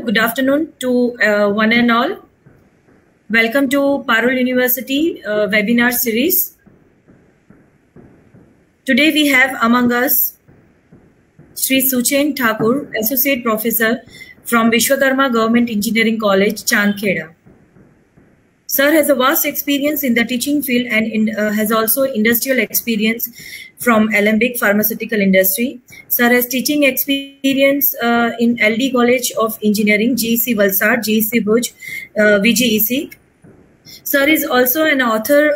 good afternoon to one and all. Welcome to Parul University webinar series. Today we have among us Sri Suchen Thakur, Associate Professor from Vishwakarma Government Engineering College, Chandkheda. Sir has a vast experience in the teaching field and has also industrial experience from Alembic pharmaceutical industry. Sir has teaching experience in LD College of Engineering, GEC Valsad, GEC Bhuj, VGEC. Sir is also an author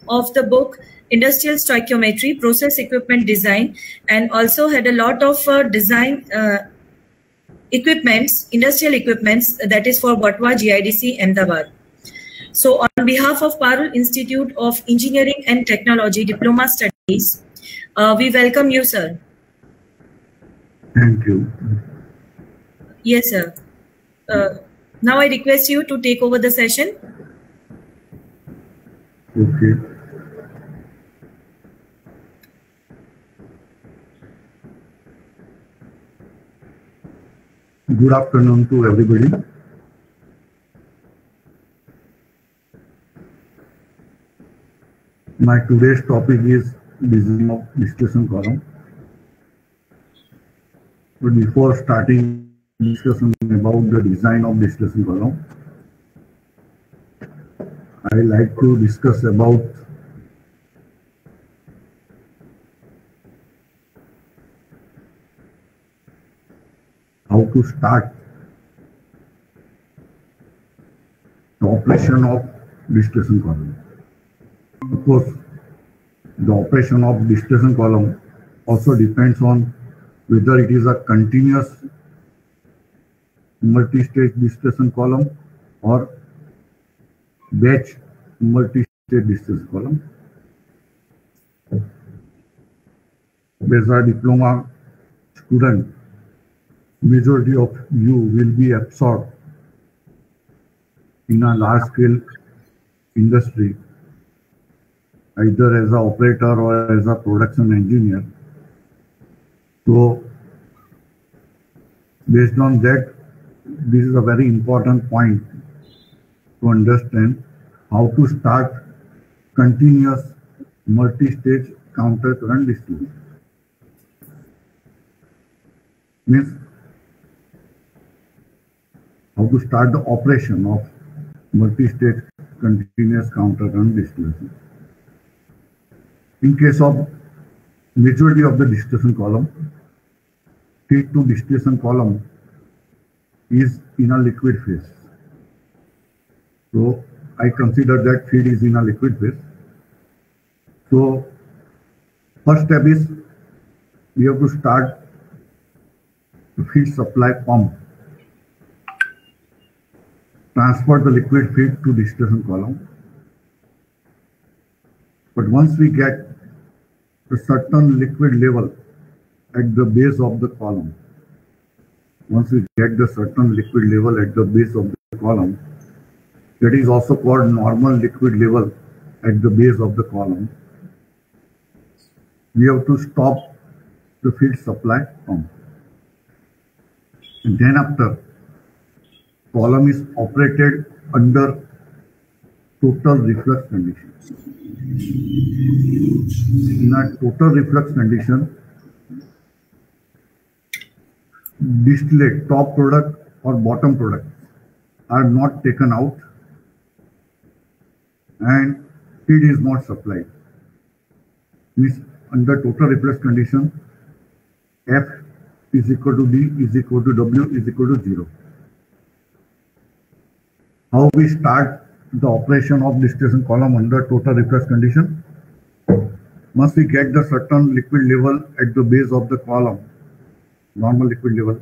of the book Industrial Stoichiometry, Process Equipment Design, and also had a lot of design equipments, industrial equipments, that is for Vatwa GIDC Ahmedabad. So on behalf of Parul Institute of Engineering and Technology Diploma Studies, we welcome you, sir. Thank you. Yes, sir. Now I request you to take over the session. Okay. Good afternoon to everybody. My today's topic is design of distillation column. But before starting discussion about the design of distillation column, I like to discuss about how to start the operation of distillation column. Of course, the operation of distillation column also depends on whether it is a continuous multi-stage distillation column or batch multi-stage distillation column. As a diploma student, majority of you will be absorbed in a large-scale industry, either as an operator or as a production engineer. So, based on that, this is a very important point to understand how to start continuous multi-stage counter current distillation. Means how to start the operation of multi-stage continuous counter current distillation. In case of majority of the distillation column, feed to distillation column is in a liquid phase. So I consider that feed is in a liquid phase. So first step is we have to start the feed supply pump, transfer the liquid feed to distillation column. But once we get a certain liquid level at the base of the column, once we get the certain liquid level at the base of the column, that is also called normal liquid level at the base of the column, we have to stop the feed supply pump. And then after, column is operated under total reflux condition. In a total reflux condition, distillate, top product or bottom product are not taken out and feed is not supplied. Means under total reflux condition, F is equal to D is equal to W is equal to 0. How we start the operation of distillation column under total reflux condition? Once we get the certain liquid level at the base of the column, normal liquid level,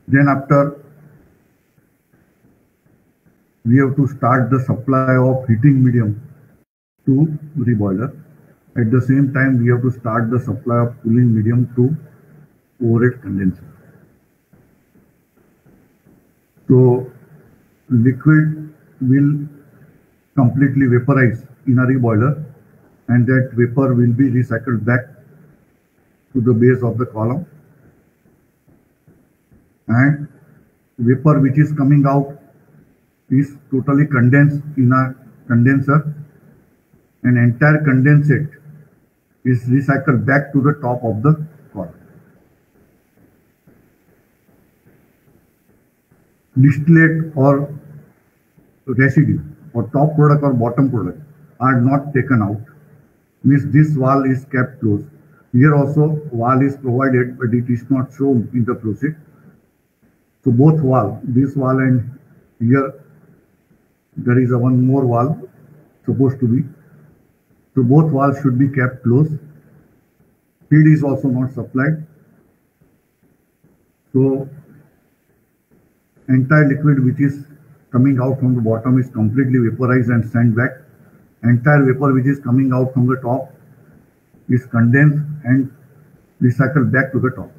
then after we have to start the supply of heating medium to reboiler. At the same time, we have to start the supply of cooling medium to overhead condenser. So liquid will completely vaporize in a reboiler, and that vapor will be recycled back to the base of the column, and vapor which is coming out is totally condensed in a condenser, and entire condensate is recycled back to the top of the column. Distillate or residue or top product or bottom product are not taken out, means this valve is kept closed. Here also valve is provided, but it is not shown in the flow sheet. So both valve, this valve and here there is a one more valve supposed to be. So both valves should be kept closed. Feed is also not supplied. So entire liquid which is coming out from the bottom is completely vaporized and sent back. Entire vapor which is coming out from the top is condensed and recycled back to the top.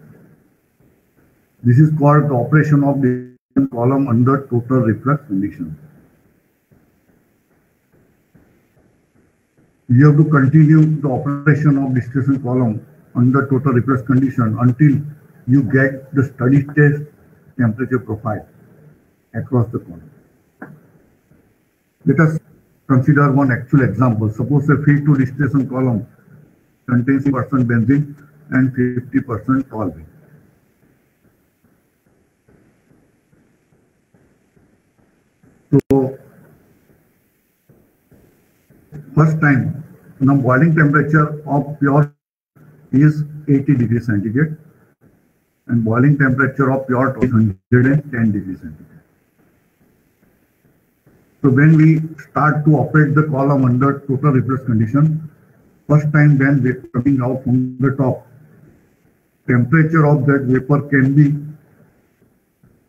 This is called the operation of the column under total reflux condition. You have to continue the operation of distillation column under total reflux condition until you get the steady state temperature profile across the column. Let us consider one actual example. Suppose a feed to distillation column contains 50% benzene and 50% toluene. So first time, now boiling temperature of pure is 80 degrees centigrade and boiling temperature of pure is 110 degrees centigrade. So when we start to operate the column under total reflux condition, first time when vapor coming out from the top, temperature of that vapor can be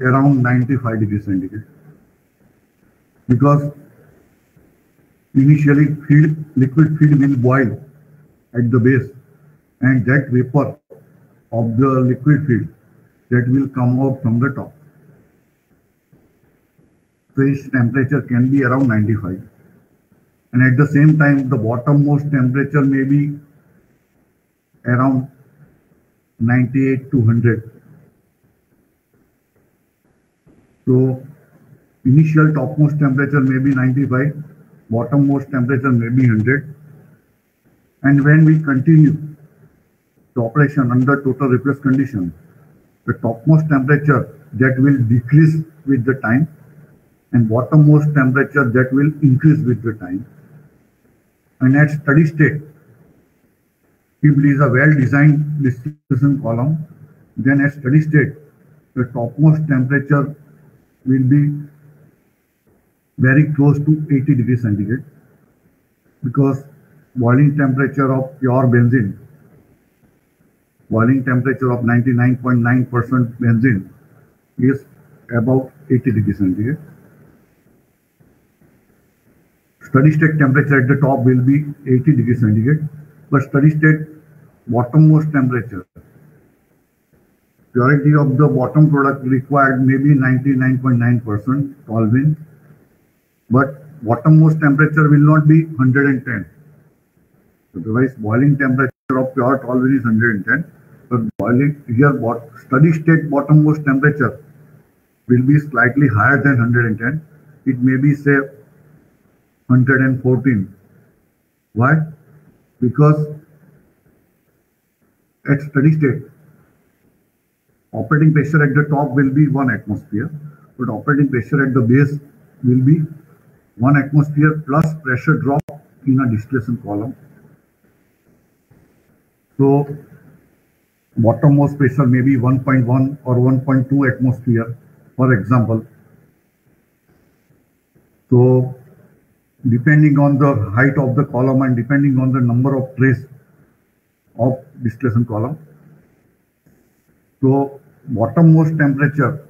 around 95 degrees centigrade. Because initially liquid feed will boil at the base, and that vapor of the liquid feed that will come out from the top. So its temperature can be around 95. And at the same time, the bottommost temperature may be around 98 to 100. So initial topmost temperature may be 95, bottommost temperature may be 100. And when we continue the operation under total reflux condition, the topmost temperature that will decrease with the time, and bottommost temperature that will increase with the time. And at steady state, if it is a well-designed distillation column, then at steady state, the topmost temperature will be very close to 80 degrees centigrade, because boiling temperature of pure benzene, boiling temperature of 99.9% benzene is about 80 degrees centigrade. Steady state temperature at the top will be 80 degrees centigrade, but steady state bottommost temperature, purity of the bottom product required may be 99.9% toluene, but bottommost temperature will not be 110. Otherwise, boiling temperature of pure toluene is 110, but boiling here steady state bottommost temperature will be slightly higher than 110. It may be say 114. Why? Because at steady state, operating pressure at the top will be 1 atmosphere, but operating pressure at the base will be 1 atmosphere plus pressure drop in a distillation column. So bottommost pressure may be 1.1 or 1.2 atmosphere, for example. So depending on the height of the column and depending on the number of trays of distillation column. So bottommost temperature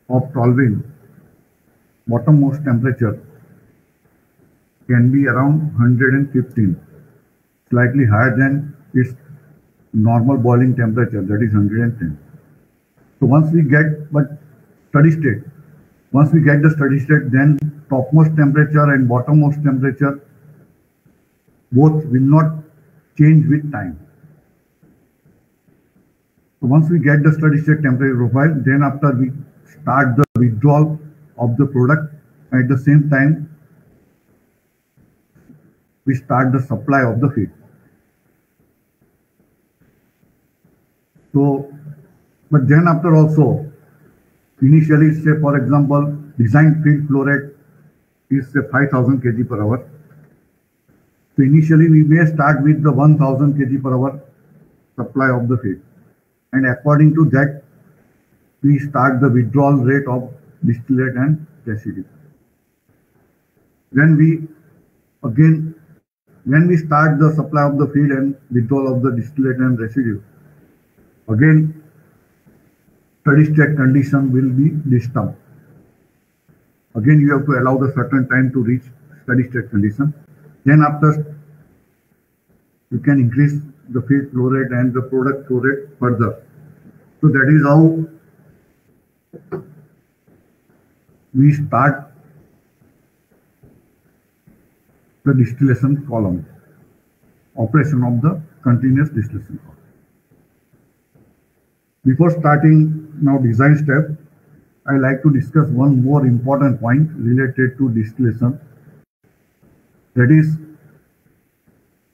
of toluene, bottommost temperature can be around 115, slightly higher than its normal boiling temperature, that is 110. So once we get, but steady state, once we get the steady state, then topmost temperature and bottommost temperature both will not change with time. So once we get the steady state temperature profile, then after we start the withdrawal of the product. At the same time, we start the supply of the feed. So, but then after also, initially say for example, design feed flow rate is say 5000 kg per hour. So initially we may start with the 1000 kg per hour supply of the feed. And according to that, we start the withdrawal rate of distillate and residue. Then when we start the supply of the feed and withdrawal of the distillate and residue, again steady state condition will be disturbed. Again you have to allow the certain time to reach steady state condition. Then after you can increase the feed flow rate and the product flow rate further. So that is how we start the distillation column, operation of the continuous distillation column. Before starting now design step, I like to discuss one more important point related to distillation. That is,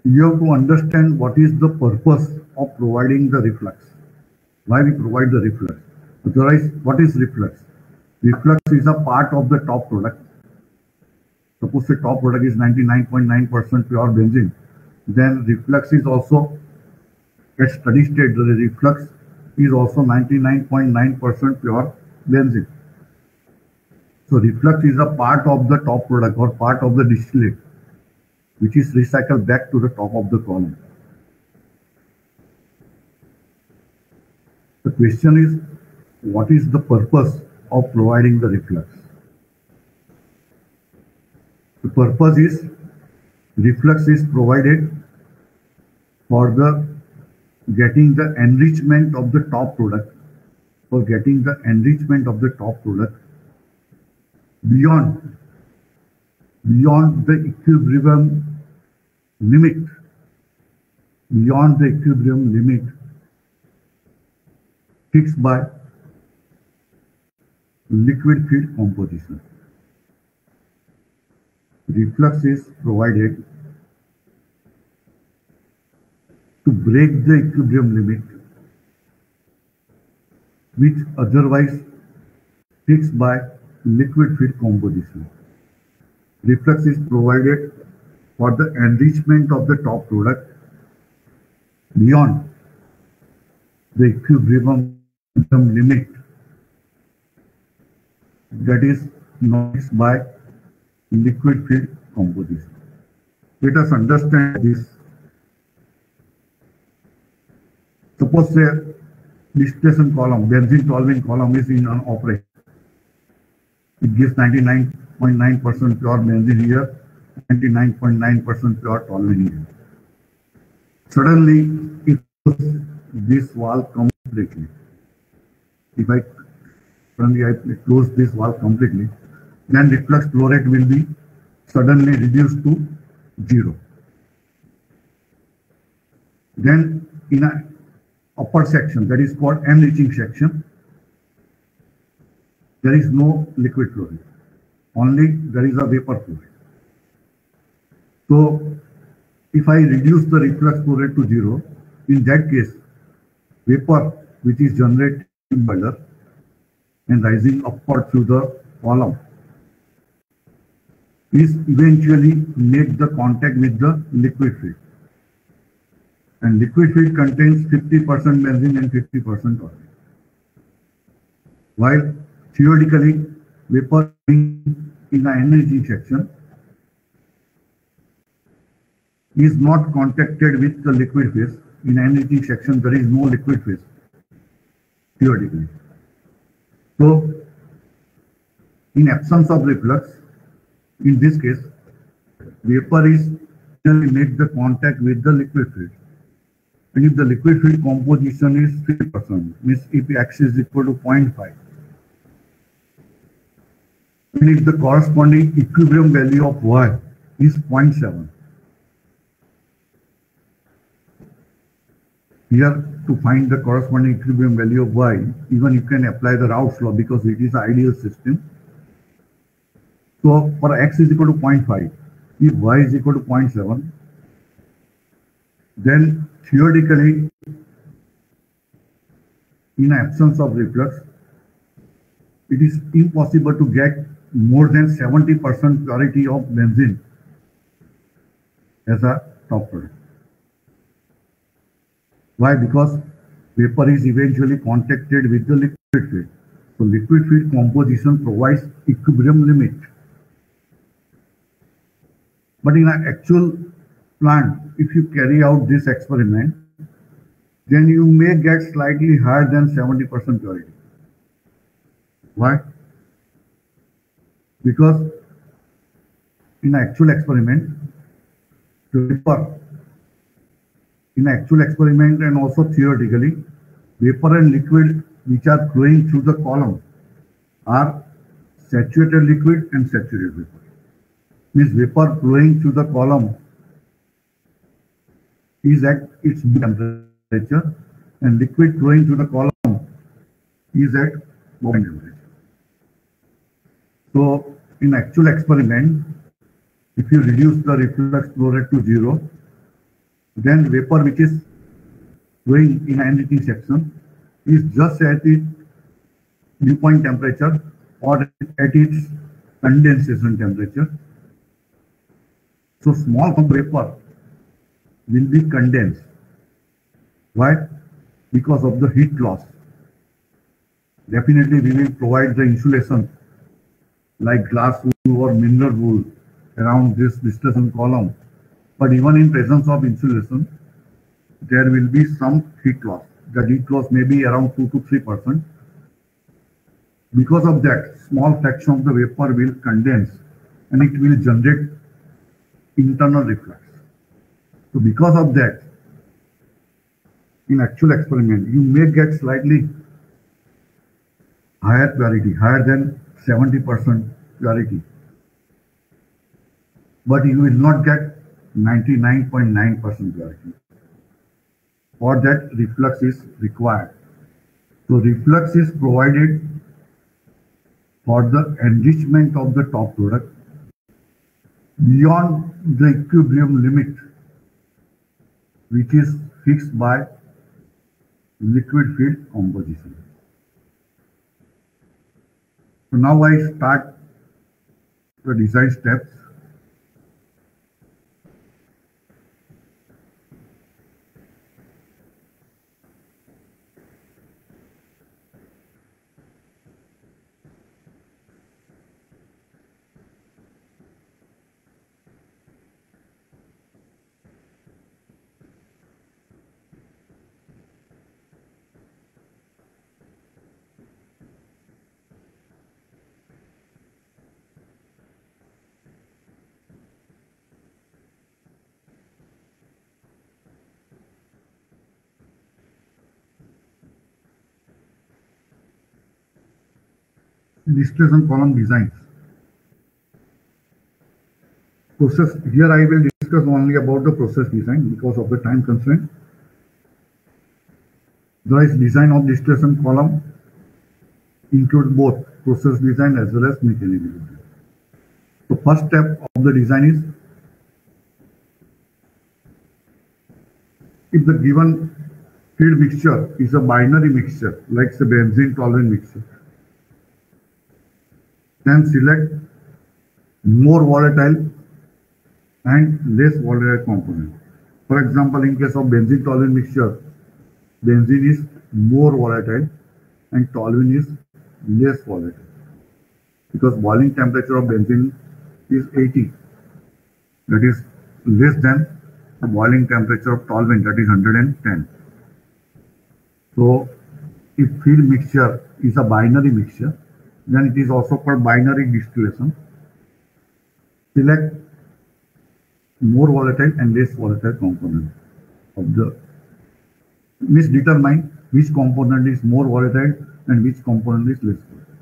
you have to understand what is the purpose of providing the reflux. Why we provide the reflux? Otherwise, what is reflux? Reflux is a part of the top product. Suppose the top product is 99.9% pure benzene. Then reflux is also at steady state. The reflux is also 99.9% pure benzene. So reflux is a part of the top product or part of the distillate, which is recycled back to the top of the column. The question is, what is the purpose of providing the reflux? The purpose is, reflux is provided for the getting the enrichment of the top product, beyond the equilibrium limit, fixed by liquid feed composition. Reflux is provided to break the equilibrium limit, which otherwise fixed by liquid feed composition. Reflux is provided for the enrichment of the top product beyond the equilibrium limit, that is fixed by liquid feed composition. Let us understand this. Suppose the distillation column, benzene toluene column is in an operation. It gives 99.9% pure benzene here, 99.9% pure toluene here. Suddenly, if this valve completely, if I close this valve completely, then reflux flow rate will be suddenly reduced to 0. Then in an upper section, that is called enriching section, there is no liquid flow rate, only there is a vapor flow rate. So if I reduce the reflux flow rate to 0, in that case, vapor which is generated in boiler and rising upward through the column is eventually make the contact with the liquid feed. And liquid feed contains 50% benzene and 50% oil. While theoretically, vapor in an enriching section is not contacted with the liquid phase. In enriching section, there is no liquid phase, theoretically. So, in absence of reflux, in this case, vapor is generally make the contact with the liquid feed. And if the liquid feed composition is 3%, means if X is equal to 0.5, and if the corresponding equilibrium value of Y is 0.7, Here, to find the corresponding equilibrium value of y, even you can apply the Raoult's law because it is an ideal system. So for x is equal to 0.5, if y is equal to 0.7, then theoretically, in absence of reflux, it is impossible to get more than 70% purity of benzene as a top product. Why? Because vapor is eventually contacted with the liquid feed. So liquid feed composition provides equilibrium limit. But in an actual plant, if you carry out this experiment, then you may get slightly higher than 70% purity. Why? Because in an actual experiment, vapor, in actual experiment and also theoretically, vapor and liquid which are flowing through the column are saturated liquid and saturated vapor. Means vapor flowing through the column is at its temperature and liquid flowing through the column is at boiling temperature. So in actual experiment, if you reduce the reflux flow rate to 0, then vapor which is flowing in enriching section is just at its dew point temperature or at its condensation temperature. So small amount of vapor will be condensed. Why? Because of the heat loss. Definitely we will provide the insulation like glass wool or mineral wool around this distillation column. But even in presence of insulation, there will be some heat loss. The heat loss may be around 2 to 3%. Because of that, small fraction of the vapor will condense and it will generate internal reflux. So because of that, in actual experiment, you may get slightly higher purity, higher than 70% purity. But you will not get 99.9% purity. For that, reflux is required. So reflux is provided for the enrichment of the top product beyond the equilibrium limit, which is fixed by liquid feed composition. So now I start the design steps. Distillation column designs. Process. Here I will discuss only about the process design because of the time constraint. Thus, design of distillation column include both process design as well as mechanical design. The first step of the design is, if the given feed mixture is a binary mixture, like the benzene toluene mixture, then select more volatile and less volatile component. For example, in case of benzene toluene mixture, benzene is more volatile and toluene is less volatile because boiling temperature of benzene is 80, that is less than the boiling temperature of toluene, that is 110. So if feed mixture is a binary mixture, then it is also called binary distillation. Select more volatile and less volatile component of the, determine which component is more volatile and which component is less volatile.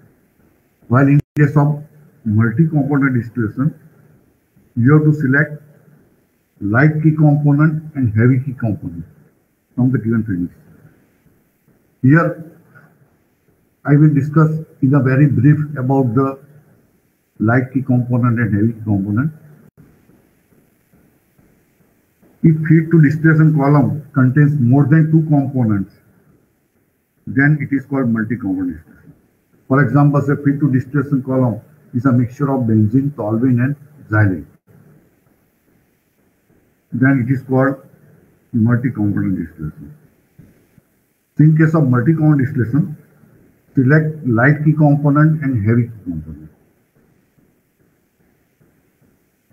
While in case of multi-component distillation, you have to select light key component and heavy key component. from the given premix. Here, I will discuss in a very brief about the light key component and heavy key component. If feed to distillation column contains more than two components, then it is called multi-component distillation. For example, say feed to distillation column is a mixture of benzene, toluene, and xylene. Then it is called multi-component distillation. In case of multi-component distillation, select light key component and heavy key component.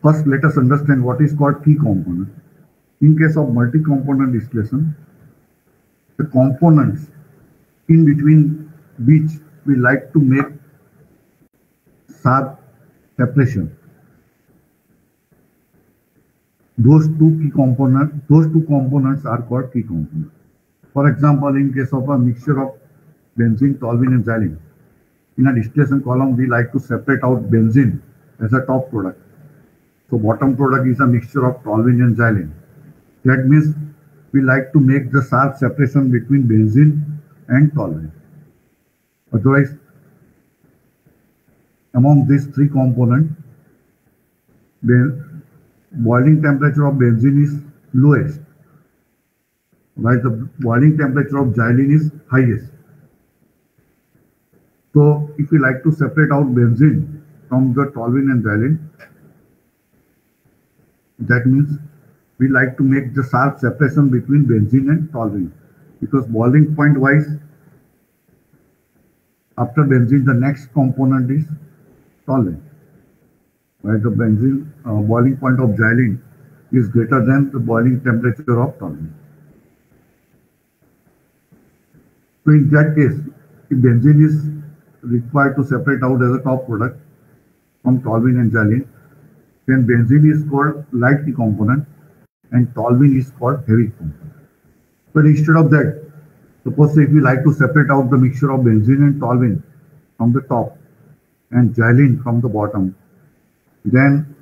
First, let us understand what is called key component. In case of multi-component distillation, the components in between which we like to make sharp separation, those two components are called key components. For example, in case of a mixture of benzene, toluene, and xylene, in a distillation column, we like to separate out benzene as a top product. So bottom product is a mixture of toluene and xylene. That means we like to make the sharp separation between benzene and toluene. Otherwise, among these three components, the boiling temperature of benzene is lowest, while the boiling temperature of xylene is highest. So if we like to separate out benzene from the toluene and xylene, that means we like to make the sharp separation between benzene and toluene, because boiling point wise, after benzene, the next component is toluene, while the benzene boiling point of xylene is greater than the boiling temperature of toluene. So in that case, if benzene is required to separate out as a top product from toluene and xylene, then benzene is called light key component and toluene is called heavy component. But instead of that, suppose if we like to separate out the mixture of benzene and toluene from the top and xylene from the bottom, then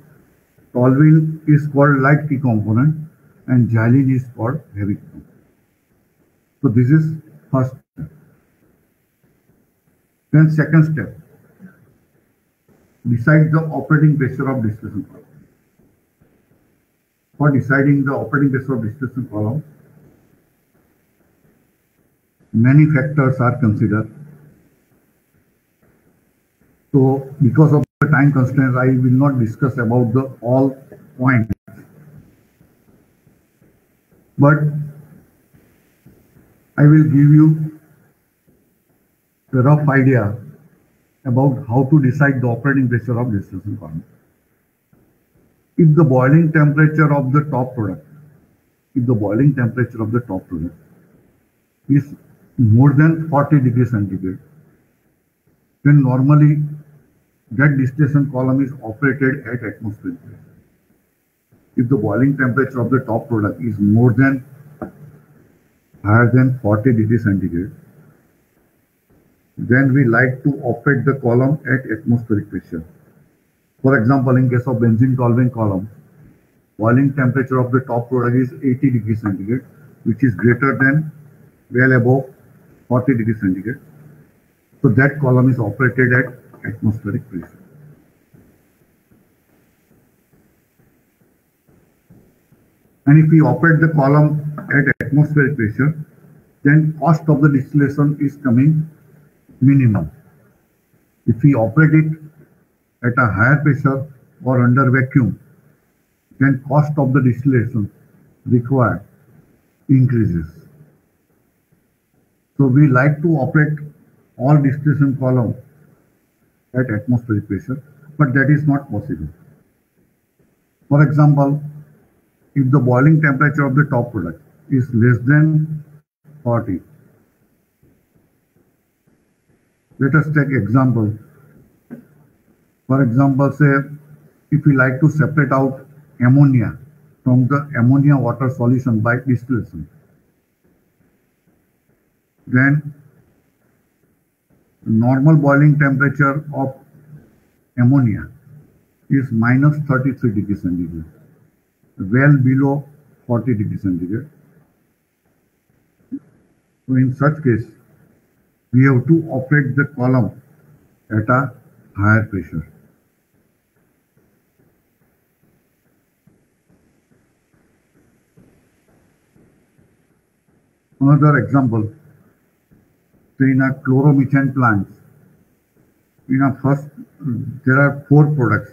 toluene is called light key component and xylene is called heavy key component. So this is first step. Then second step, decide the operating pressure of distillation column. For deciding the operating pressure of distillation column, many factors are considered. So because of the time constraints, I will not discuss about the all points. But I will give you a rough idea about how to decide the operating pressure of distillation column. If the boiling temperature of the top product, is more than 40 degrees centigrade, then normally that distillation column is operated at atmospheric pressure. If the boiling temperature of the top product is higher than 40 degrees centigrade, then we like to operate the column at atmospheric pressure. For example, in case of benzene toluene column, boiling temperature of the top product is 80 degrees centigrade, which is greater than well above 40 degrees centigrade. So that column is operated at atmospheric pressure. And if we operate the column at atmospheric pressure, then cost of the distillation is coming minimum. If we operate it at a higher pressure or under vacuum, then cost of the distillation required increases. So we like to operate all distillation column at atmospheric pressure, but that is not possible. For example, if the boiling temperature of the top product is less than 40, let us take example. For example, say if we like to separate out ammonia from the ammonia water solution by distillation, then normal boiling temperature of ammonia is minus 33 degrees centigrade, well below 40 degrees centigrade. So in such case, we have to operate the column at a higher pressure. Another example, say in a chloromethane plant, in a first, there are 4 products.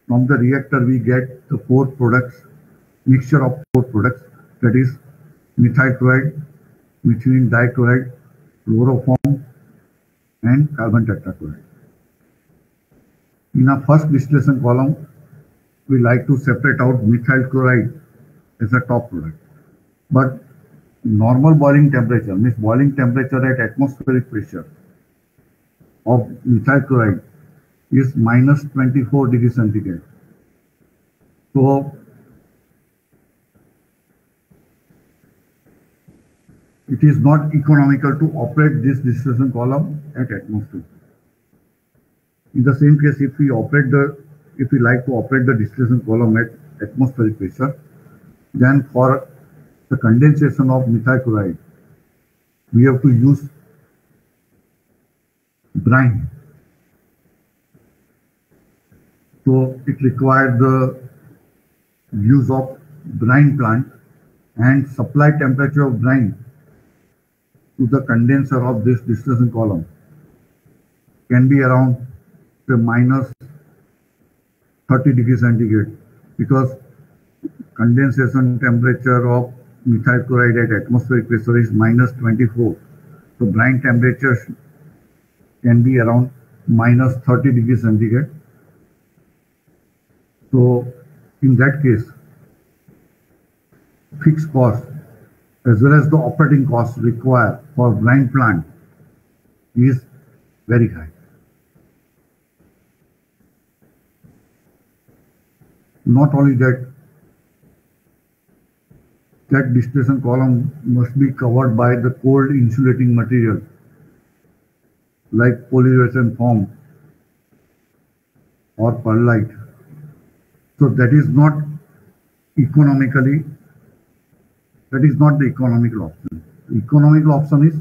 From the reactor, we get the 4 products, mixture of 4 products, that is methyl chloride, methylene dichloride, chloroform, and carbon tetrachloride. In a first distillation column, we like to separate out methyl chloride as a top product. But normal boiling temperature, means boiling temperature at atmospheric pressure of methyl chloride is minus 24 degrees centigrade. So it is not economical to operate this distillation column at atmosphere. In the same case, if we like to operate the distillation column at atmospheric pressure, then for the condensation of methyl chloride, we have to use brine. So it requires the use of brine plant, and supply temperature of brine to the condenser of this distillation column can be around the minus 30 degrees centigrade, because condensation temperature of methyl chloride at atmospheric pressure is minus 24. So brine temperature can be around minus 30 degrees centigrade. So in that case, fixed cost as well as the operating cost required for brine plant is very high. Not only that, that distillation column must be covered by the cold insulating material like polyurethane foam or perlite. So that is not the economical option. The economical option is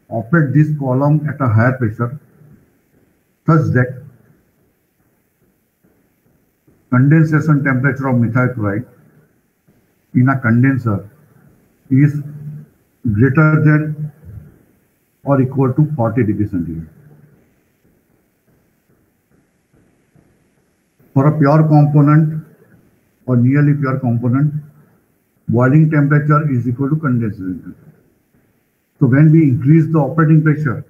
operate this column at a higher pressure such that condensation temperature of methyl chloride in a condenser is greater than or equal to 40 degrees centigrade. For a pure component or nearly pure component, boiling temperature is equal to condensation temperature. So when we increase the operating pressure,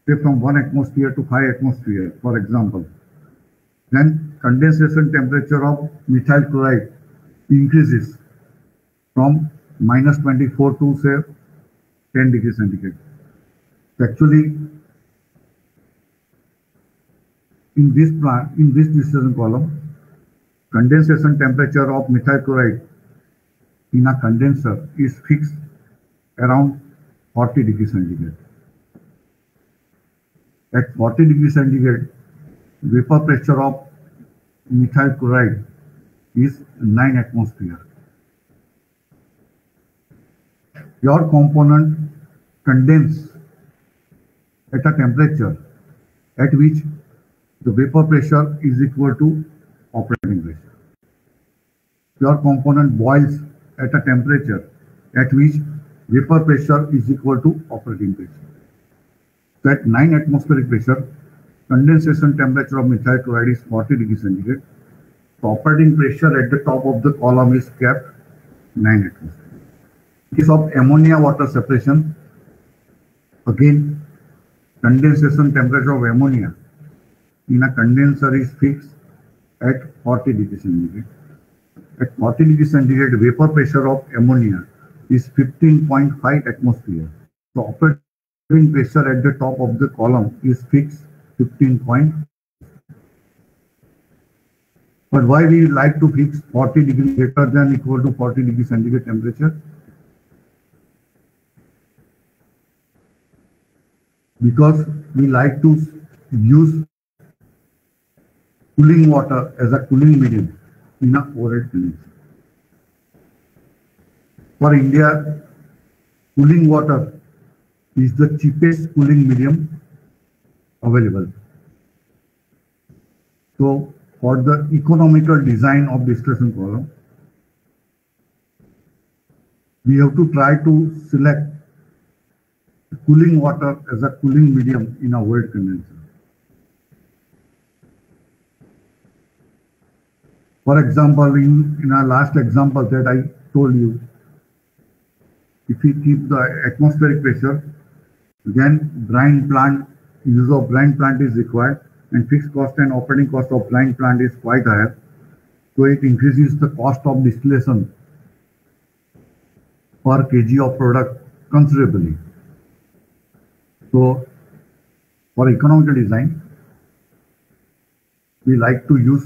say from 1 atmosphere to 5 atmosphere, for example, then condensation temperature of methyl chloride increases from minus 24 to say 10 degrees centigrade. Actually, in this distillation column, condensation temperature of methyl chloride in a condenser is fixed around 40 degrees centigrade. At 40 degrees centigrade, vapor pressure of methyl chloride is 9 atmosphere. Your component condense at a temperature at which the vapor pressure is equal to operating pressure. Your component boils at a temperature at which vapor pressure is equal to operating pressure. So at 9 atmospheric pressure, condensation temperature of methyl chloride is 40 degrees centigrade. So operating pressure at the top of the column is kept 9 atmosphere. In case of ammonia water separation, again condensation temperature of ammonia in a condenser is fixed at 40 degrees centigrade. At 40 degrees centigrade, vapor pressure of ammonia is 15.5 atmosphere. So operating pressure at the top of the column is fixed 15. But why we like to fix 40 degrees greater than equal to 40 degrees centigrade temperature? Because we like to use cooling water as a cooling medium in a overhead condenser. For India, cooling water is the cheapest cooling medium available. So for the economical design of distillation column, we have to try to select cooling water as a cooling medium in a wet condenser. For example, in our last example that I told you, if we keep the atmospheric pressure, then brine plant, use of brine plant is required, and fixed cost and operating cost of brine plant is quite higher. So it increases the cost of distillation per kg of product considerably. So for economical design, we like to use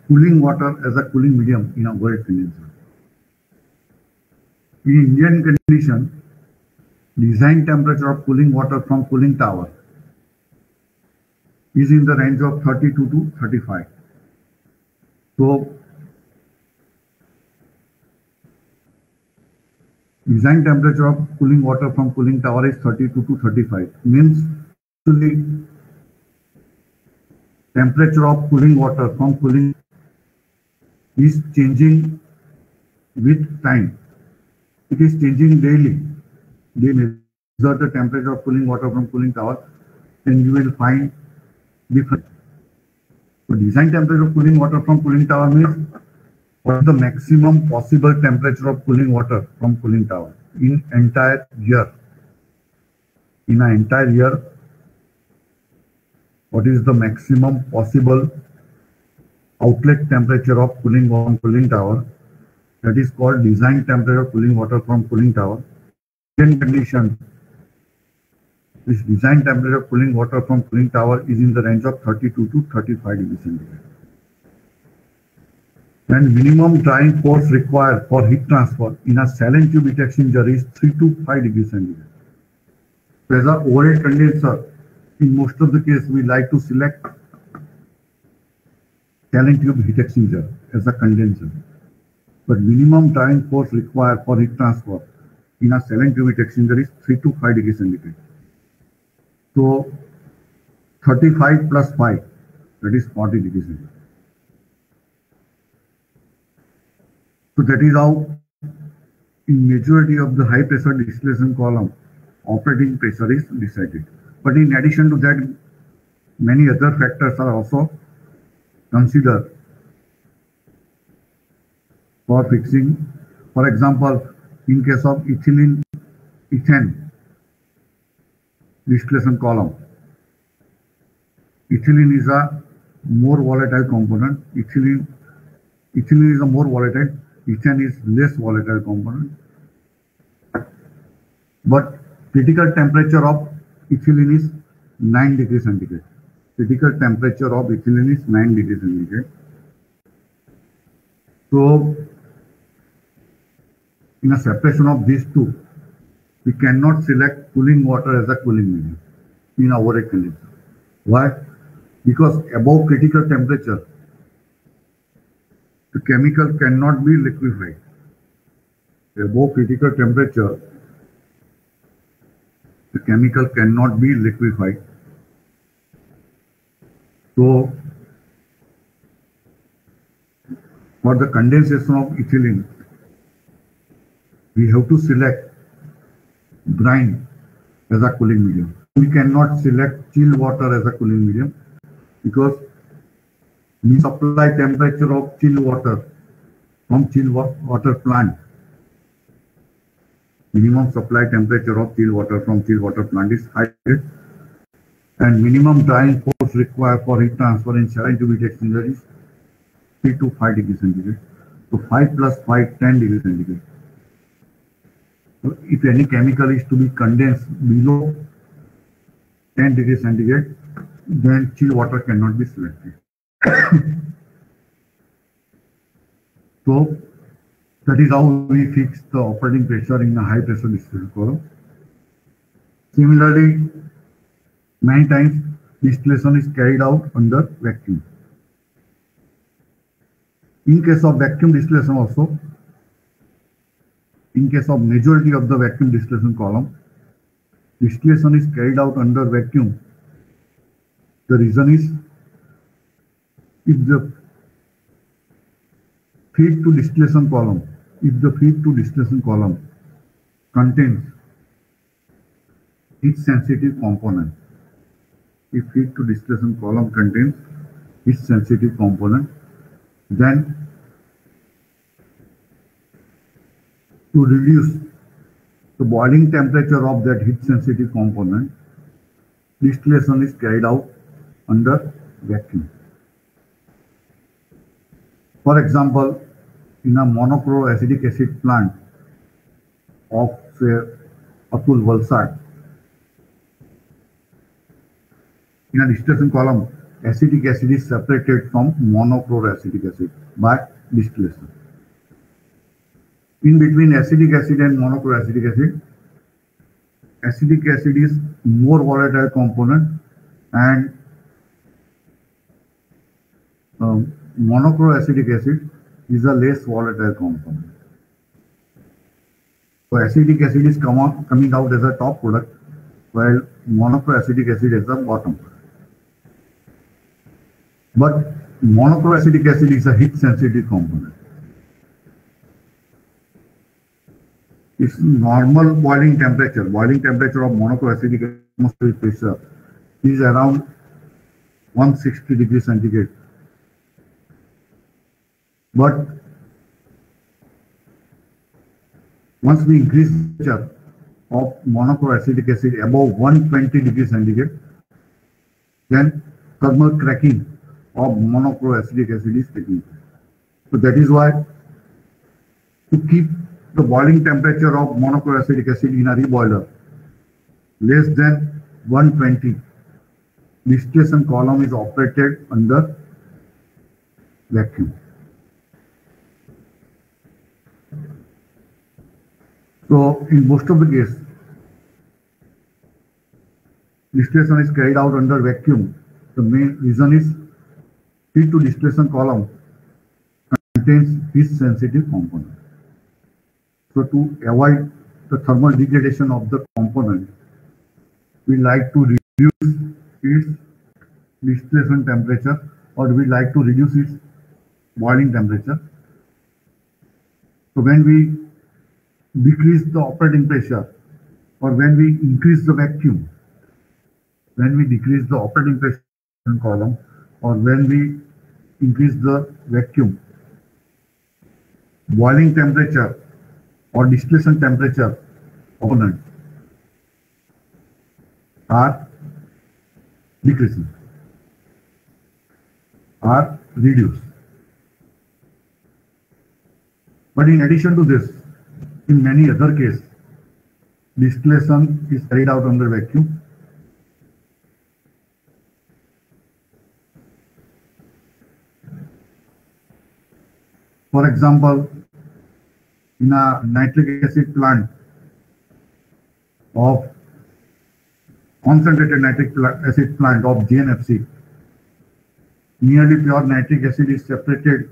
cooling water as a cooling medium in a wet condenser. In Indian condition, design temperature of cooling water from cooling tower is in the range of 32 to 35. So design temperature of cooling water from cooling tower is 32 to 35. Means actually temperature of cooling water from cooling is changing with time. It is changing daily. They measure the temperature of cooling water from cooling tower, and you will find different. So design temperature of cooling water from cooling tower means what is the maximum possible temperature of cooling water from cooling tower in entire year. In an entire year, what is the maximum possible outlet temperature of cooling water from cooling tower? That is called design temperature of cooling water from cooling tower. In condition, this design temperature of cooling water from cooling tower is in the range of 32 to 35 degrees centigrade. And minimum drying force required for heat transfer in a saline tube heat exchanger is 3 to 5 degrees centigrade. So as an overhead condenser, in most of the case, we like to select saline tube heat exchanger as a condenser. But minimum drying force required for heat transfer in a saline tube heat exchanger is 3 to 5 degrees centigrade. So 35 plus 5, that is 40 degrees centigrade. So that is how in majority of the high pressure distillation column, operating pressure is decided. But in addition to that, many other factors are also considered for fixing. For example, in case of ethylene ethane distillation column, ethylene is a more volatile component. Ethylene is a more volatile. Ethane is less volatile component. But critical temperature of ethylene is 9 degrees centigrade. Critical temperature of ethylene is 9 degrees centigrade. So in a separation of these two, we cannot select cooling water as a cooling medium in our condenser. Why? Because above critical temperature, the chemical cannot be liquefied. Above critical temperature, the chemical cannot be liquefied. So for the condensation of ethylene, we have to select brine as a cooling medium. We cannot select chill water as a cooling medium because we supply temperature of chill water from chill water plant. Minimum supply temperature of chill water from chill water plant is high, and minimum drying force required for heat transfer in saline tube heat exchanger is 3 to 5 degrees centigrade. So 5 plus 5, 10 degrees centigrade. So if any chemical is to be condensed below 10 degrees centigrade, then chill water cannot be selected. So that is how we fix the operating pressure in a high pressure distillation column. Similarly, many times distillation is carried out under vacuum. In case of vacuum distillation also, In case of majority of the vacuum distillation column, distillation is carried out under vacuum. The reason is if the feed to distillation column contains heat sensitive component, if feed to distillation column contains heat sensitive component, then to reduce the boiling temperature of that heat sensitive component, distillation is carried out under vacuum. For example, in a monochloroacetic acid plant of say Atul Valsad, in a distillation column, acetic acid is separated from monochloroacetic acid by distillation. In between acetic acid and monochloroacetic acid, acetic acid is more volatile component and monochloroacetic acid is a less volatile component. So acetic acid is coming out as a top product, while monochloroacetic acid is the bottom product. But monochloroacetic acid is a heat sensitive component. Its normal boiling temperature of monochloroacetic atmospheric pressure is around 160 degrees centigrade. But once we increase the temperature of monochloroacetic acid above 120 degrees centigrade, then thermal cracking of monochloroacetic acid is taking place. So that is why to keep the boiling temperature of monochloroacetic acid in a reboiler less than 120, distillation column is operated under vacuum. So in most of the case, distillation is carried out under vacuum. The main reason is feed to distillation column contains heat sensitive component. So to avoid the thermal degradation of the component, we like to reduce its distillation temperature, or we like to reduce its boiling temperature. So when we decrease the operating pressure, or when we increase the vacuum, when we decrease the operating pressure in column, or when we increase the vacuum, boiling temperature or distillation temperature component are decreasing, are reduced. But in addition to this, in many other cases, distillation is carried out under vacuum. For example, in a nitric acid plant of concentrated nitric acid plant of GNFC, nearly pure nitric acid is separated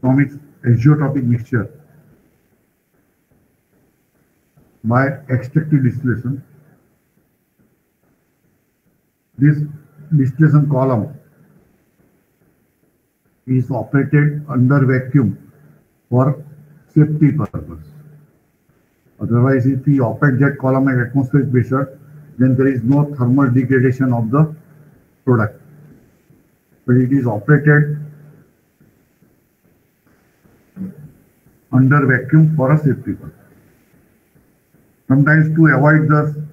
from its azeotropic mixture by extractive distillation. This distillation column is operated under vacuum for safety purpose. Otherwise, if we operate that column at atmospheric pressure, then there is no thermal degradation of the product. But it is operated under vacuum for a safety purpose. Sometimes to avoid the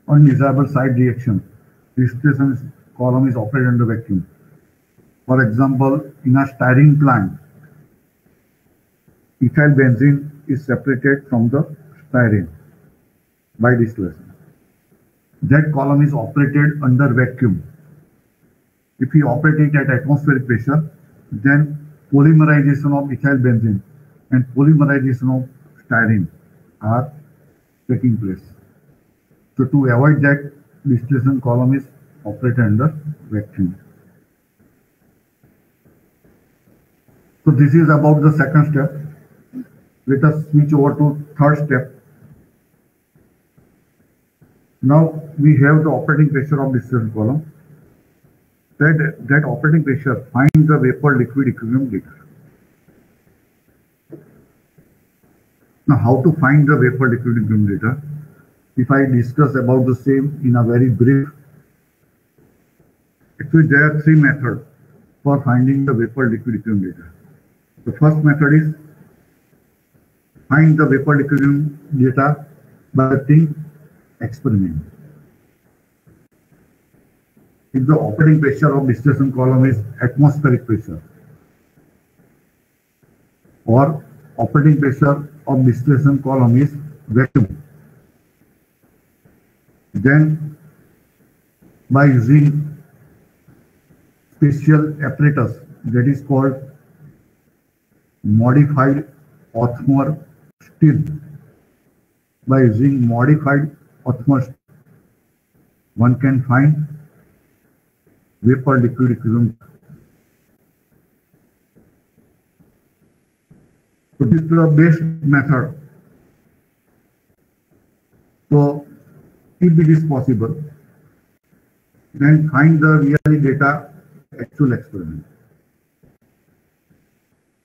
undesirable side reaction, distillation column is operated under vacuum. For example, in a styrene plant, ethyl benzene is separated from the styrene by distillation. That column is operated under vacuum. If we operate it at atmospheric pressure, then polymerization of ethyl benzene and polymerization of styrene are taking place. So to avoid that, distillation column is operated under vacuum. So this is about the second step. Let us switch over to third step. Now we have the operating pressure of distillation column. That operating pressure finds the vapor liquid equilibrium data. Now how to find the vapor liquid equilibrium data? If I discuss about the same in a very brief, actually there are three methods for finding the vapor liquid equilibrium data. The first method is find the vapor equilibrium data by conducting experiment. If the operating pressure of distillation column is atmospheric pressure or operating pressure of distillation column is vacuum, then by using special apparatus that is called modified Othmer still, by using modified Othmer still, one can find vapor liquid equilibrium. So this is the best method. So if it is possible, then find the real data actual experiment.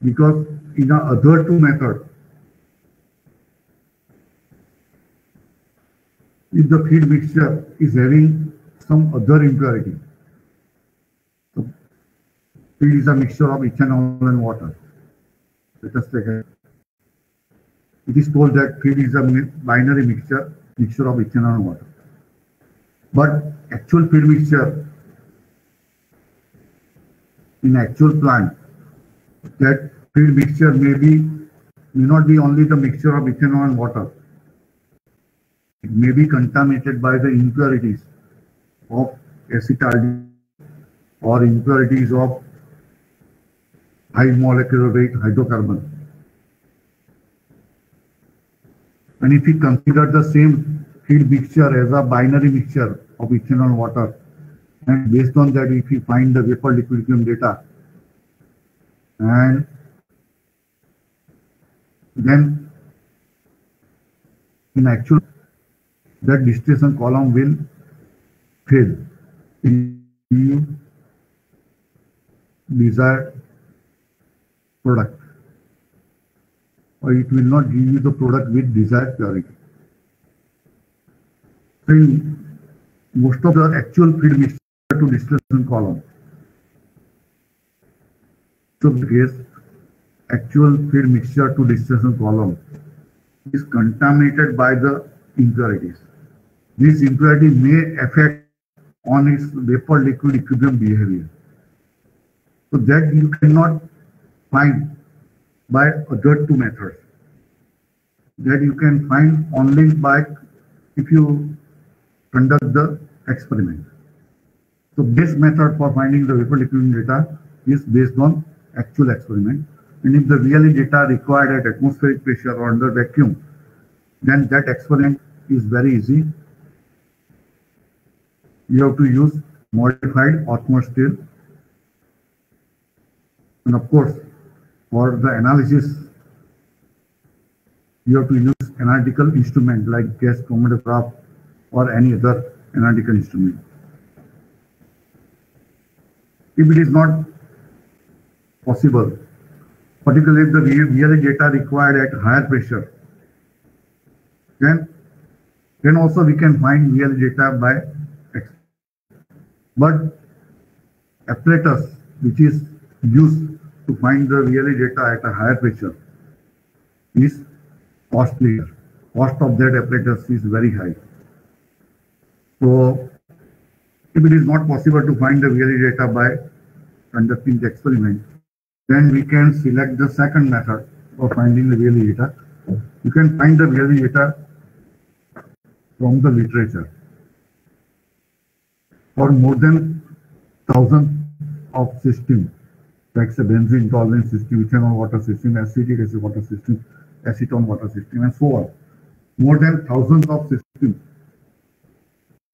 Because in the other two methods, if the feed mixture is having some other impurity, so feed is a mixture of ethanol and water. Let us take it. It is told that feed is a binary mixture of ethanol and water. But actual feed mixture in actual plant, that feed mixture may not be only the mixture of ethanol and water. It may be contaminated by the impurities of acetaldehyde or impurities of high molecular weight hydrocarbon. And if we consider the same feed mixture as a binary mixture of ethanol and water, and based on that if we find the vapor liquid equilibrium data, and then in actual that distillation column will fail in desired product, or it will not give you the product with desired purity. So in most of the actual feed mixture to distillation column, so the case actual feed mixture to distillation column is contaminated by the impurities. This impurity may affect on its vapor liquid equilibrium behavior. So that you cannot find by other two methods. That you can find only by if you conduct the experiment. So best method for finding the vapor liquid data is based on actual experiment. And if the real data required at atmospheric pressure or under vacuum, then that experiment is very easy. You have to use modified Othmer still. And of course, for the analysis, you have to use analytical instrument like gas chromatograph or any other analytical instrument. If it is not possible, particularly if the real data required at higher pressure, then also we can find real data by X. But apparatus which is used to find the real data at a higher pressure is costlier. Cost of that apparatus is very high. So if it is not possible to find the real data by conducting the experiment, then we can select the second method for finding the real data. You can find the real data from the literature. For more than 1,000 of systems, like the benzene tolerance system, ethanol water system, acetic acid water system, acetone water system, and so on. More than thousands of systems,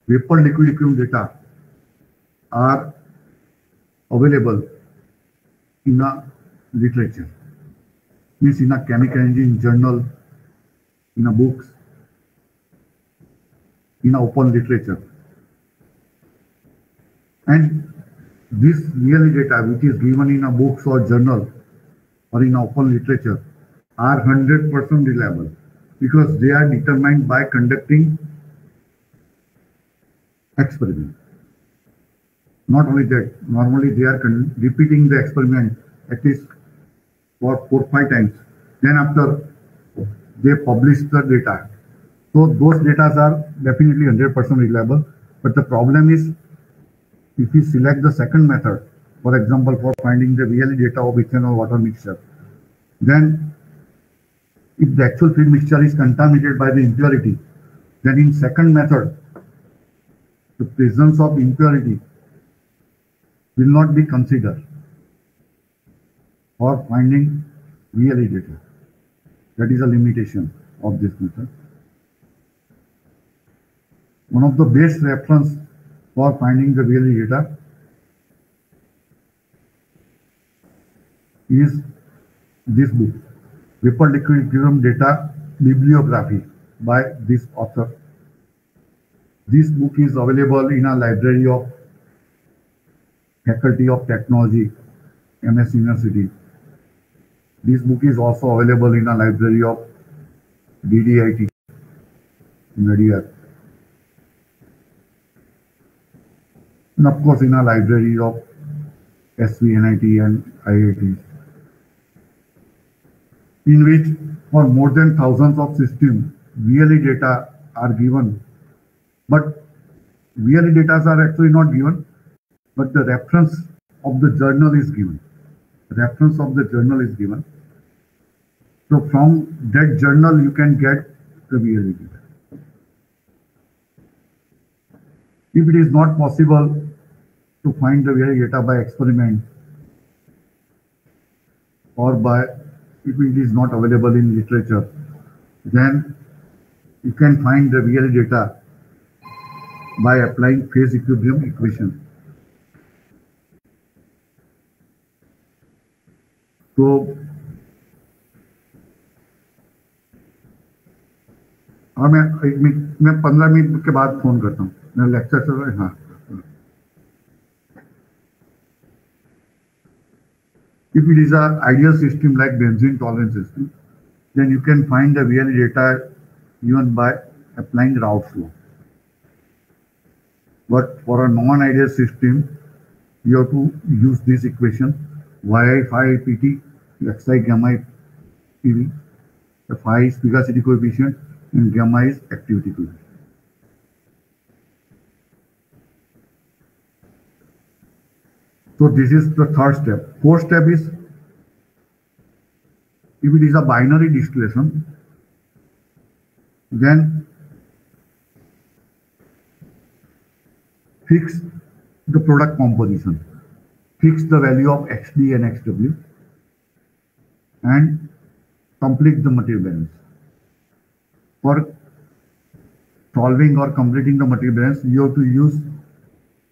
vapor liquid equilibrium data are available in the literature. means in a chemical engineering journal, in a books, in a open literature. And this really data which is given in a books or journal or in open literature are 100% reliable because they are determined by conducting experiment. Not only that, normally they are repeating the experiment at least for 4-5 times. Then after they publish the data. So those data are definitely 100% reliable. But the problem is if we select the second method, for example, for finding the real data of ethanol water mixture, then if the actual feed mixture is contaminated by the impurity, then in second method, the presence of impurity will not be considered for finding real data. That is a limitation of this method. One of the best reference for finding the real data is this book, Vapor Liquid Equilibrium Data Bibliography by this author. This book is available in a library of Faculty of Technology, MS University. This book is also available in a library of DDIT, Media. And of course in a library of SVNIT and IIT, in which for more than thousands of systems, VLE data are given. But VLE data are actually not given, but the reference of the journal is given. Reference of the journal is given. So from that journal you can get the VLE data. If it is not possible to find the VLE data by experiment or by if it is not available in literature, then you can find the VLE data by applying phase equilibrium equation. तो हाँ मैं 15 minute के बाद phone करता हूँ, मेरा lecture चल रहा है. हाँ, if it is an ideal system like benzene tolerance system, then you can find the VLE data even by applying Raoult's law. But for a non-ideal system, you have to use this equation, yi phi pt xi gamma pv. The phi is viscosity coefficient and gamma is activity coefficient. So this is the third step. Fourth step is if it is a binary distillation, then fix the product composition, fix the value of XD and XW, and complete the material balance. For solving or completing the material balance, you have to use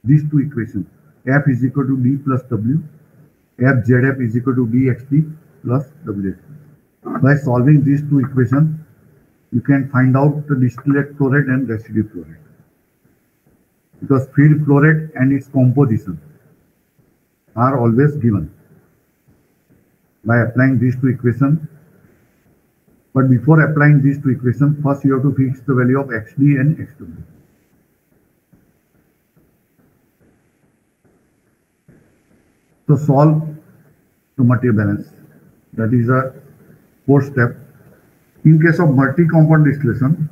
these two equations. F is equal to D plus W, FZF is equal to DXD plus WXD. By solving these two equations, you can find out the distillate flow rate and residue flow rate. Because feed flow rate and its composition are always given by applying these two equations. But before applying these two equations, first you have to fix the value of XD and XW. So solve the material balance. That is a fourth step. In case of multi-compound distillation,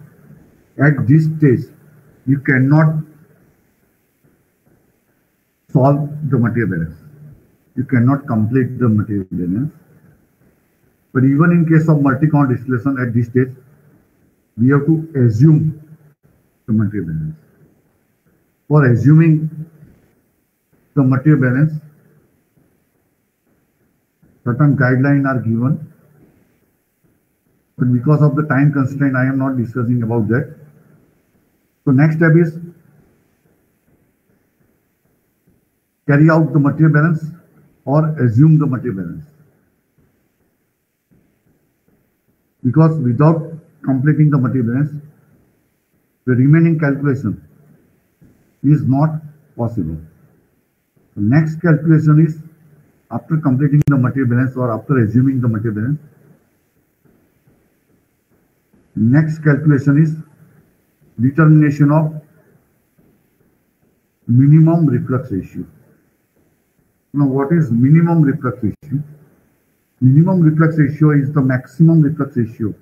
at this stage, you cannot solve the material balance. You cannot complete the material balance. But even in case of multi-compound distillation at this stage, we have to assume the material balance. For assuming the material balance, certain guidelines are given. But because of the time constraint, I am not discussing about that. So next step is carry out the material balance or assume the material balance. because without completing the material balance, the remaining calculation is not possible. The next calculation is after completing the material balance or after assuming the material balance. Next calculation is determination of minimum reflux ratio. Now, what is minimum reflux ratio? Minimum reflux ratio is the maximum reflux ratio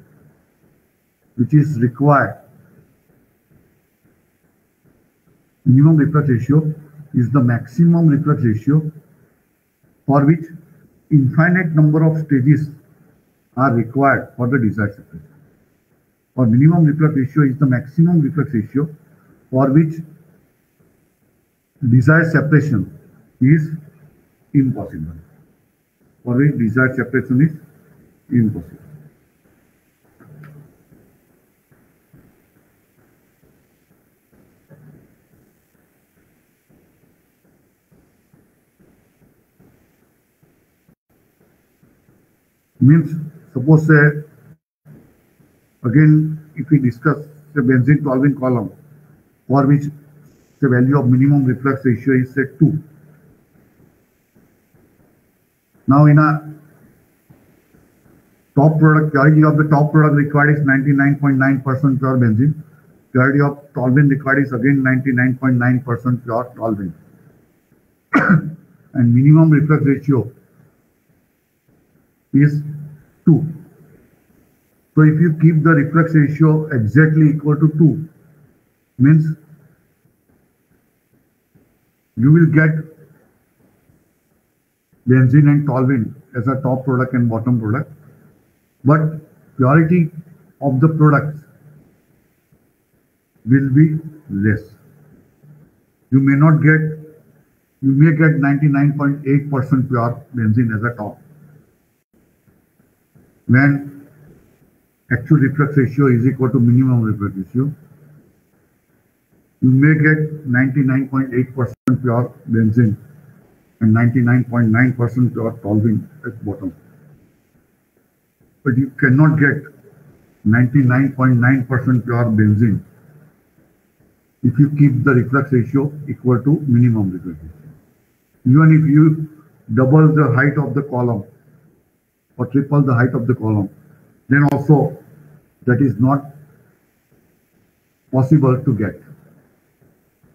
which is required. Minimum reflux ratio is the maximum reflux ratio for which infinite number of stages are required for the desired separation. Or minimum reflux ratio is the maximum reflux ratio for which desired separation is impossible. For which desired separation is impossible. Means, suppose say, again, if we discuss the benzene toluene column, for which the value of minimum reflux ratio is say 2. Now, in a top product, purity of the top product required is 99.9% pure benzene. Purity of toluene required is again 99.9% pure toluene. And minimum reflux ratio is 2. So if you keep the reflux ratio exactly equal to 2, means you will get benzene and toluene as a top product and bottom product, but purity of the products will be less. You may get 99.8% pure benzene as a top, when actual reflux ratio is equal to minimum reflux ratio. You may get 99.8% pure benzene and 99.9% pure toluene at bottom. But you cannot get 99.9% pure benzene if you keep the reflux ratio equal to minimum reflux ratio. Even if you double the height of the column or triple the height of the column, then also that is not possible to get.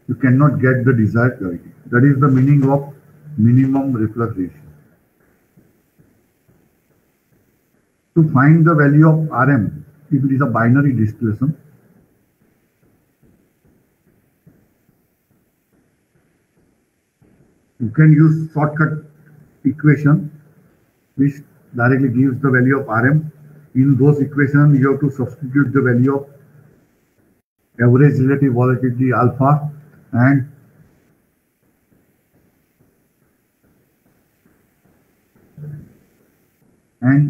You cannot get the desired purity. That is the meaning of minimum reflux ratio. To find the value of Rm, if it is a binary distillation, you can use shortcut equation which directly gives the value of Rm. In those equations, you have to substitute the value of average relative volatility alpha and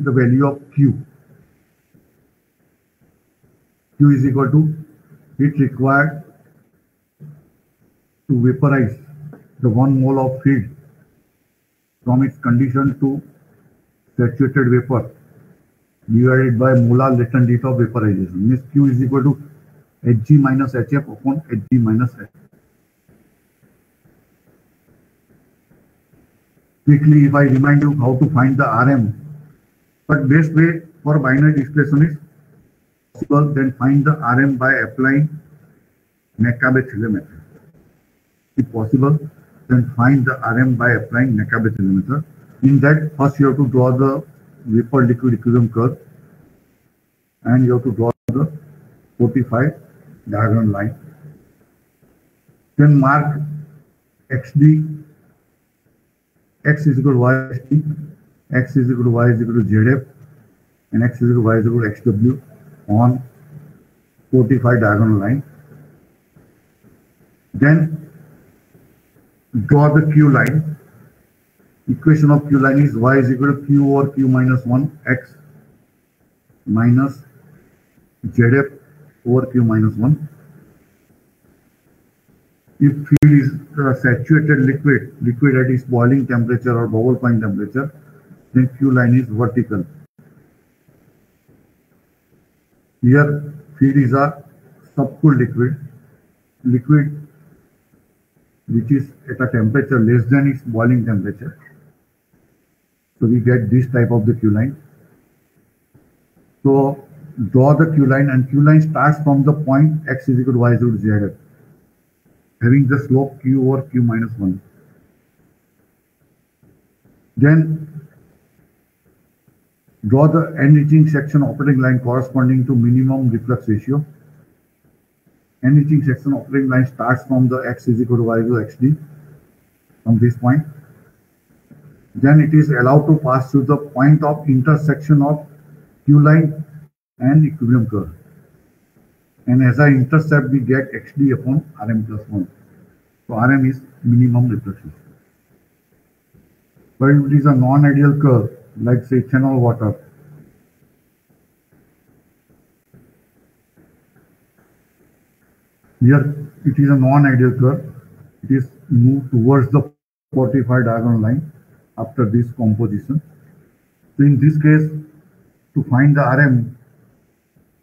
the value of Q. Q is equal to heat required to vaporize the 1 mole of feed from its condition to saturated vapor divided by molar latent heat of vaporization. Means Q is equal to Hg minus Hf upon Hg minus Hf. Quickly, if I remind you how to find the Rm, but best way for binary distillation is possible, then find the Rm by applying Nakabe-Thiele method. If possible, then find the Rm by applying Nakabe-Thiele method. In that, first you have to draw the vapor liquid equilibrium curve and you have to draw the 45 diagonal line. Then mark XD, X is equal to YST, X is equal to Y is equal to ZF, and X is equal to Y is equal to XW on 45 diagonal line. Then draw the Q line. Equation of Q line is Y is equal to Q over Q minus 1 X minus ZF over Q minus 1. If feed is saturated liquid at its boiling temperature or bubble point temperature, then Q line is vertical. Here, feed is a subcooled liquid which is at a temperature less than its boiling temperature. So we get this type of the Q line. So draw the Q line, and Q line starts from the point x is equal to y is equal to z, having the slope q over q minus 1. Then draw the end reaching section operating line corresponding to minimum reflux ratio. End reaching section operating line starts from the x is equal to y is equal to xd from this point. Then it is allowed to pass through the point of intersection of Q line and equilibrium curve. And as I intercept, we get xd upon Rm plus 1. So Rm is minimum reflux ratio. But if it is a non-ideal curve, like say ethanol water, here it is a non-ideal curve. It is moved towards the 45 diagonal line after this composition. So in this case, to find the Rm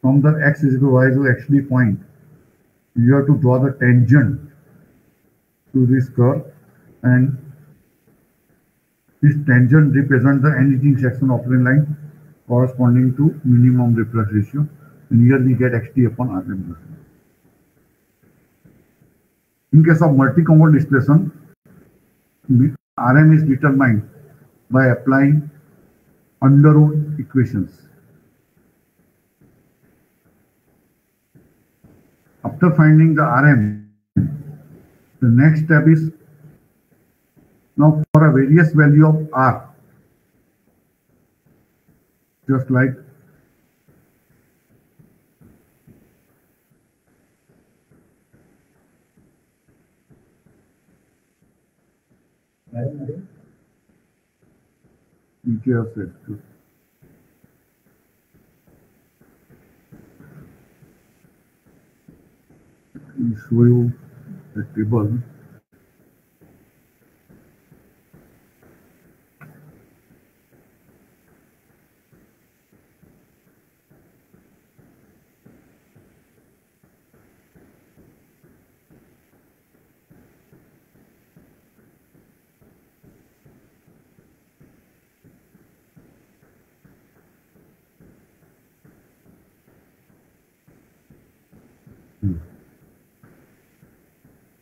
from the x is equal to y is equal to xd point, you have to draw the tangent to this curve, and this tangent represents the end reaching section operating line corresponding to minimum reflux ratio, and here we get xd upon Rm plus 1. In case of multi-component distillation, Rm is determined by applying Underwood equations. After finding the Rm, the next step is now for a various value of R, just like EKF said. We show you the table.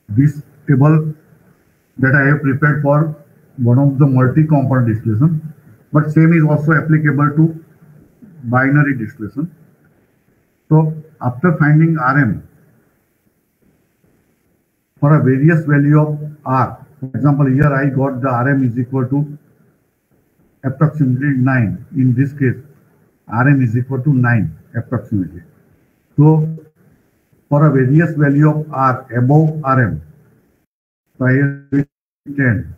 This table that I have prepared for one of the multi-component distillation, but same is also applicable to binary distillation. So after finding Rm for a various value of R, for example, here I got the Rm is equal to approximately 9. In this case, Rm is equal to 9 approximately. So for a various value of R above Rm, so here 10,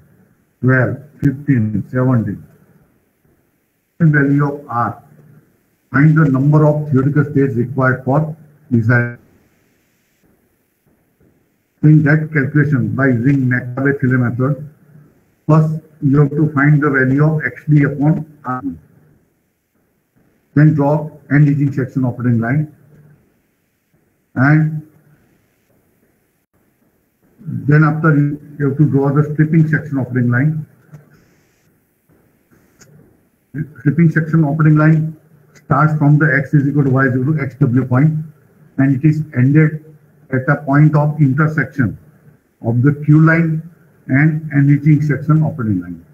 12, 15, 17, value of R, find the number of theoretical states required for desired. In that calculation, by using Metcalfe-Thiele method, first you have to find the value of xd upon R. Then draw end reaching section operating line, and then after you have to draw the stripping section operating line. Stripping section operating line starts from the x is equal to y is equal to xw point, and it is ended at a point of intersection of the Q line and end reaching section operating line.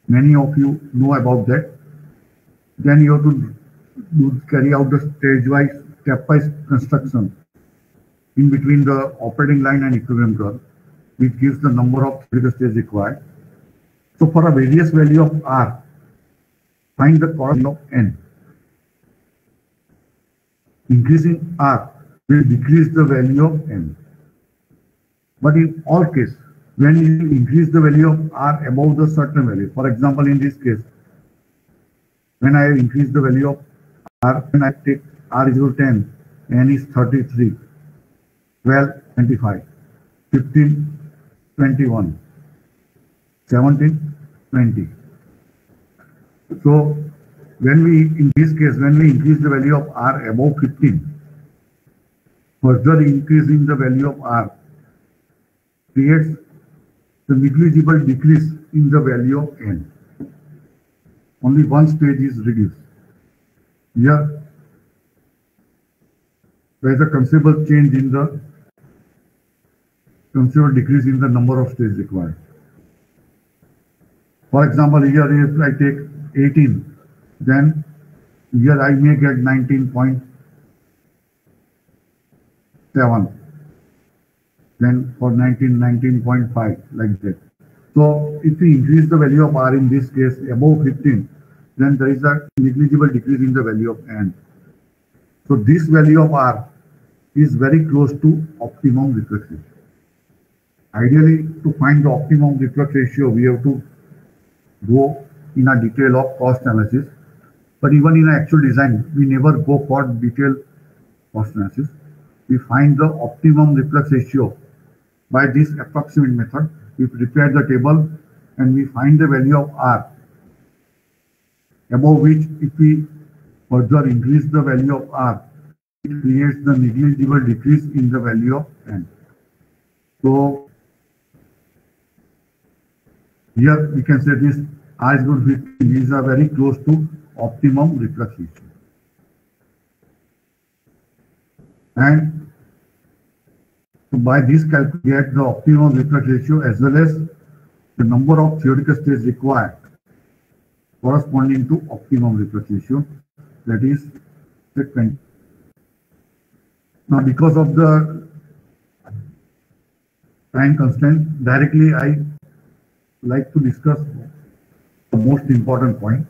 Many of you know about that. Then you have to carry out the stage-wise, step-wise construction in between the operating line and equilibrium curve, which gives the number of theoretical states required. So for a various value of R, find the corresponding of N. Increasing R will decrease the value of N. But in all cases, when you increase the value of R above the certain value, for example, in this case, when I increase the value of R, when I take R is equal to 10, N is 33, 12, 25, 15, 21, 17, 20. So in this case, when we increase the value of R above 15, further increasing the value of R creates the negligible decrease in the value of N. Only one stage is reduced. Here, there is a considerable change in the considerable decrease in the number of stages required. For example, here if I take 18, then here I may get 19.7, then for 19.5, like that. So if we increase the value of R in this case above 15, then there is a negligible decrease in the value of N. So this value of R is very close to optimum reflex ratio. Ideally, to find the optimum reflex ratio, we have to go in a detail of cost analysis. But even in an actual design, we never go for detailed cost analysis. We find the optimum reflex ratio by this approximate method. We prepare the table and we find the value of R, above which if we further increase the value of R, it creates the negligible decrease in the value of N. So here we can say this R is equal to 15. These are very close to optimum reflex ratio. And so by this calculate the optimum reflex ratio as well as the number of theoretical stages required corresponding to optimum reflex ratio, that is the 20. Now because of the time constraint, directly I like to discuss the most important point.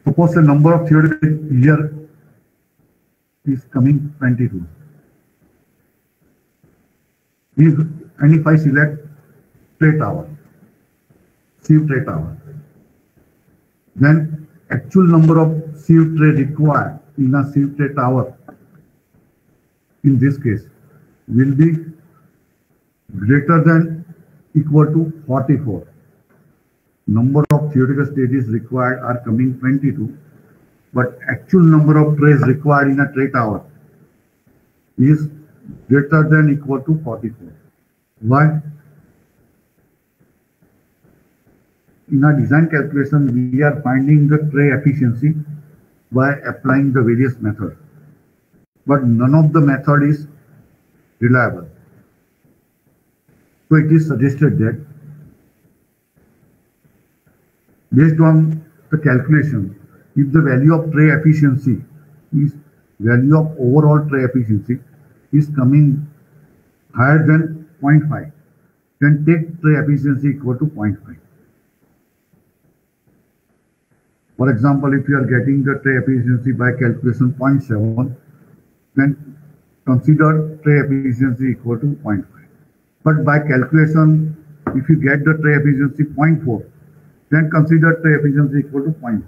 Suppose the number of theoretical here is coming 22. And if I select tray tower, sieve tray tower, then actual number of sieve tray required in a sieve tray tower in this case will be greater than equal to 44. Number of theoretical stages required are coming 22, but actual number of trays required in a tray tower is greater than equal to 44. Why? In our design calculation, we are finding the tray efficiency by applying the various methods, but none of the method is reliable. So it is suggested that based on the calculation, if the value of tray efficiency is value of overall tray efficiency is coming higher than 0.5, then take tray efficiency equal to 0.5. For example, if you are getting the tray efficiency by calculation 0.7, then consider tray efficiency equal to 0.5. But by calculation, if you get the tray efficiency 0.4, then consider tray efficiency equal to 0.4.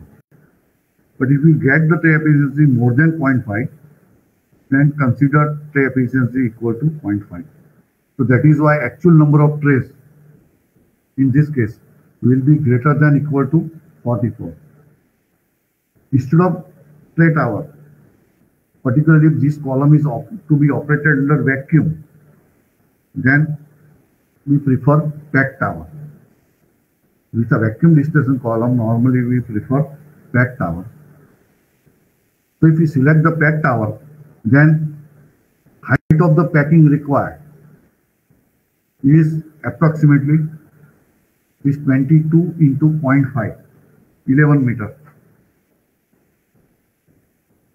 But if you get the tray efficiency more than 0.5, then consider tray efficiency equal to 0.5. So that is why actual number of trays in this case will be greater than equal to 44. Instead of tray tower, particularly if this column is to be operated under vacuum, then we prefer packed tower. With a vacuum distillation column, normally we prefer packed tower. So if we select the packed tower, then height of the packing required is approximately 22 into 0.5, 11 meter.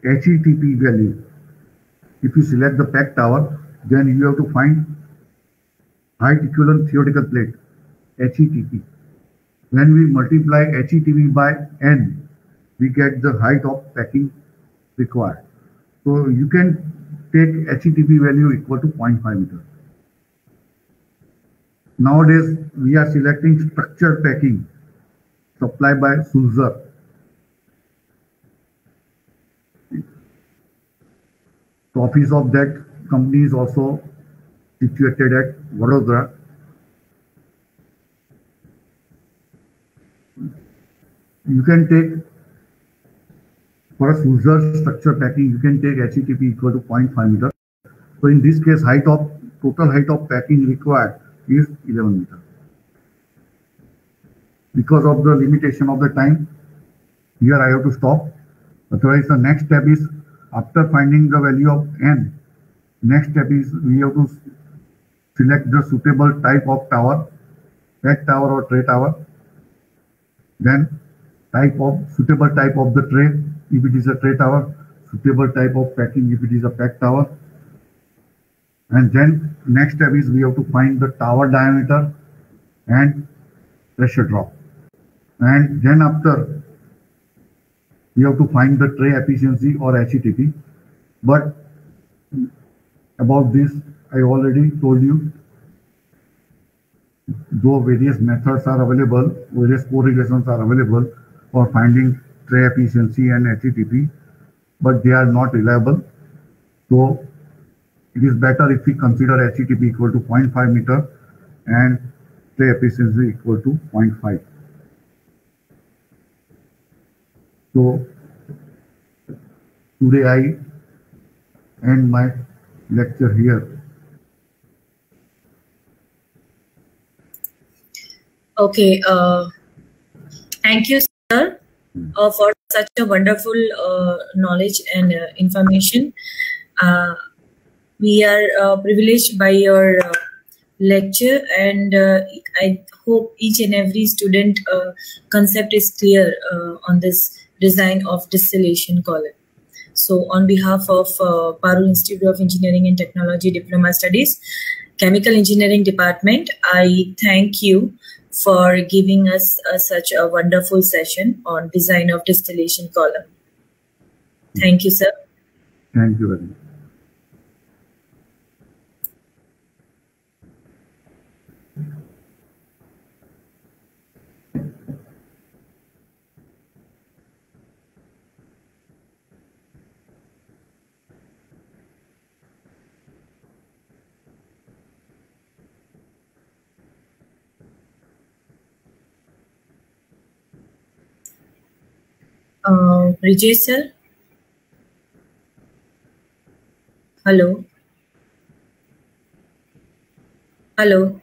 HETP value, if you select the packed tower, then you have to find height equivalent theoretical plate, HETP. When we multiply HETP by N, we get the height of packing required. So you can take HETP value equal to 0.5 meter. Nowadays, we are selecting structured packing supplied by Sulzer. The office of that company is also situated at Vadodara. you can take, for a Schuster structure packing, you can take HETP equal to 0.5 meter. So in this case, total height of packing required is 11 meter. Because of the limitation of the time, here I have to stop. Otherwise, the next step is, after finding the value of n, next step is we have to select the suitable type of tower, pack tower or tray tower. Then suitable type of the tray, if it is a tray tower, suitable type of packing if it is a pack tower. And then next step is we have to find the tower diameter and pressure drop. And then after, we have to find the tray efficiency or HETP. But about this, I already told you, though various methods are available, various correlations are available for finding tray efficiency and HETP, but they are not reliable. So it is better if we consider HETP equal to 0.5 meter and tray efficiency equal to 0.5. So today I end my lecture here. Okay, thank you, sir, for such a wonderful knowledge and information. We are privileged by your lecture, and I hope each and every student concept is clear on this design of distillation column. So on behalf of Parul Institute of Engineering and Technology Diploma Studies, Chemical Engineering Department, I thank you for giving us such a wonderful session on design of distillation column. Thank you, sir. Thank you very much. Brijesh, sir. Hello. Hello.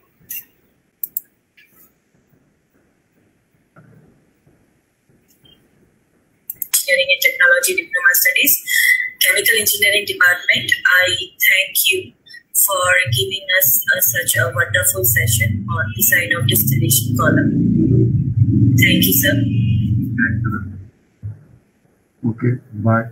Engineering and Technology Diploma Studies, Chemical Engineering Department, I thank you for giving us such a wonderful session on design of distillation column. Thank you, sir. Okay, bye.